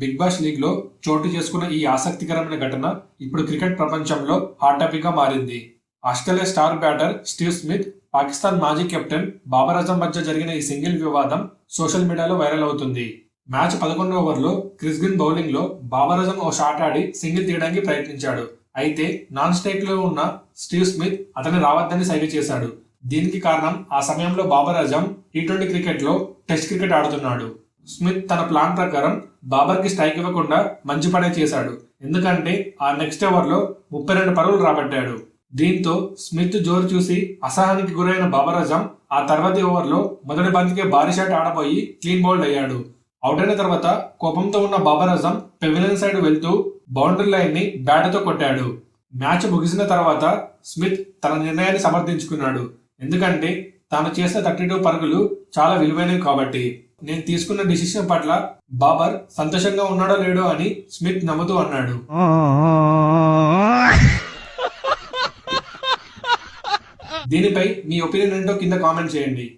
Big Bash League లో చోటు చేసుకున్న ఈ ఆసక్తికరమైన ఘటన ఇప్పుడు క్రికెట్ ప్రపంచంలో హాట్ టాపిక్ గా మారింది. Australia star batter Steve Smith, Pakistan మాజీ కెప్టెన్ బాబర్ అజం మధ్య జరిగిన ఈ సింగిల్ వివాదం సోషల్ మీడియాలో వైరల్ అవుతుంది. మ్యాచ్ 11వ ఓవర్లో క్రిస్ గ్రీన్ బౌలింగ్ లో బాబర్ అజం ఓ షాట్ ఆడి సింగిల్ తీయడానికి ప్రయత్నించాడు. అయితే నాన్ స్ట్రైక్ లో ఉన్న స్టీవ్ స్మిత్ అతన్ని రావద్దని సైగ చేశాడు. దీనికి కారణం ఆ సమయంలో బాబర్ అజం టీ20 క్రికెట్ లో టెస్ట్ క్రికెట్ ఆడుతున్నాడు. స్మిత్ తన ప్లాన్ ప్రకారం బాబర్ కి స్ట్రైక్ ఇవ్వకుండా మంచి పనే చేశాడు. ఎందుకంటే ఆ నెక్స్ట్ ఓవర్ లో 32 పరుగులు రాబట్టాడు. దీంతో స్మిత్ జోరు చూసి అసహనానికి గురైన బాబర్ అజం ఆ తర్వాతి ఓవర్ లో మొదటి బంతికే భారీ షాట్ ఆడబోయి క్లీన్ బౌల్డ్ అయ్యాడు. అవుట్ అయిన తర్వాత కోపంతో ఉన్న బాబర్ అజం పెవిలియన్ సైడ్ వెళ్తూ బౌండరీ లైన్ ని బ్యాట్ తో కొట్టాడు. మ్యాచ్ ముగిసిన తర్వాత స్మిత్ తన నిర్ణయాన్ని సమర్థించుకున్నాడు. ఎందుకంటే తాను చేసిన 32 పరుగులు చాలా విలువైనవి కాబట్టి. నేను తీసుకున్న డిసిషన్ పట్ల బాబర్ సంతోషంగా ఉన్నాడో లేడో అని స్మిత్ నవ్వుతూ అన్నాడు. దీనిపై మీ ఒపీనియన్ ఏంటో కింద కామెంట్ చేయండి.